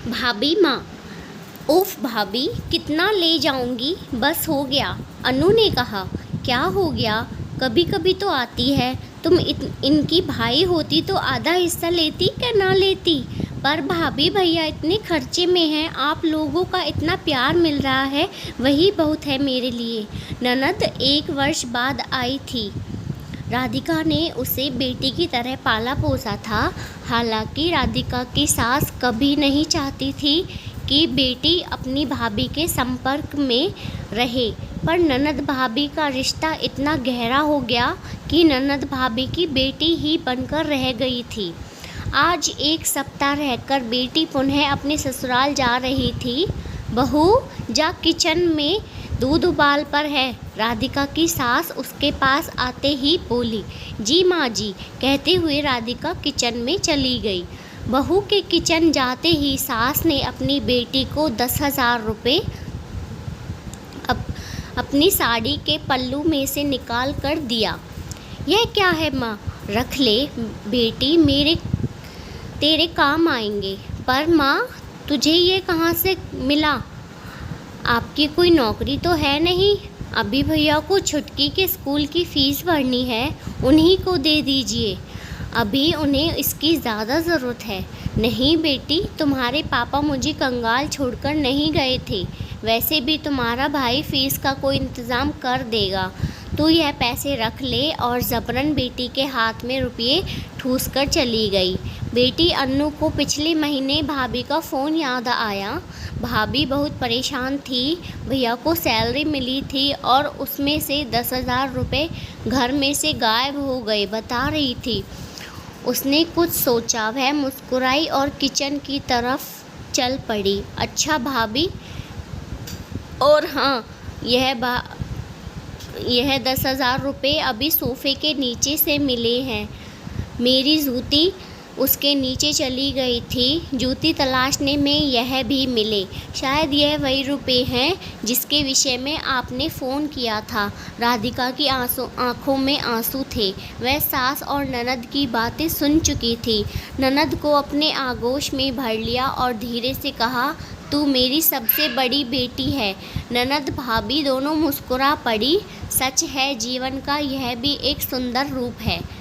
भाभी माँ। उफ भाभी, कितना ले जाऊंगी, बस हो गया। अनु ने कहा। क्या हो गया, कभी कभी तो आती है। तुम इनकी भाई होती तो आधा हिस्सा लेती क्या ना लेती। पर भाभी भैया इतने खर्चे में हैं, आप लोगों का इतना प्यार मिल रहा है, वही बहुत है मेरे लिए। ननद 1 वर्ष बाद आई थी। राधिका ने उसे बेटी की तरह पाला पोसा था। हालांकि राधिका की सास कभी नहीं चाहती थी कि बेटी अपनी भाभी के संपर्क में रहे, पर ननद भाभी का रिश्ता इतना गहरा हो गया कि ननद भाभी की बेटी ही बनकर रह गई थी। आज 1 सप्ताह रहकर बेटी पुनः अपने ससुराल जा रही थी। बहू, जा किचन में दूध उबाल पर है। राधिका की सास उसके पास आते ही बोली। जी माँ जी, कहते हुए राधिका किचन में चली गई। बहू के किचन जाते ही सास ने अपनी बेटी को 10,000 रुपये अपनी साड़ी के पल्लू में से निकाल कर दिया। यह क्या है माँ, रख ले बेटी, तेरे काम आएंगे। पर माँ, तुझे ये कहाँ से मिला, आपकी कोई नौकरी तो है नहीं। अभी भैया को छुटकी के स्कूल की फ़ीस भरनी है, उन्हीं को दे दीजिए, अभी उन्हें इसकी ज़्यादा ज़रूरत है। नहीं बेटी, तुम्हारे पापा मुझे कंगाल छोड़कर नहीं गए थे, वैसे भी तुम्हारा भाई फ़ीस का कोई इंतज़ाम कर देगा। तू यह पैसे रख ले। और ज़बरन बेटी के हाथ में रुपये ठूस कर चली गई। बेटी अन्नू को पिछले महीने भाभी का फ़ोन याद आया। भाभी बहुत परेशान थी। भैया को सैलरी मिली थी और उसमें से 10,000 रुपये घर में से गायब हो गए, बता रही थी। उसने कुछ सोचा, वह मुस्कुराई और किचन की तरफ चल पड़ी। अच्छा भाभी, और हाँ, यह 10,000 रुपये अभी सोफ़े के नीचे से मिले हैं। मेरी जूती उसके नीचे चली गई थी, जूती तलाशने में यह भी मिले। शायद यह वही रुपये हैं जिसके विषय में आपने फ़ोन किया था। राधिका की आंखों में आंसू थे। वह सास और ननद की बातें सुन चुकी थी। ननद को अपने आगोश में भर लिया और धीरे से कहा, तू मेरी सबसे बड़ी बेटी है। ननद भाभी दोनों मुस्कुरा पड़ी। सच है, जीवन का यह भी एक सुंदर रूप है।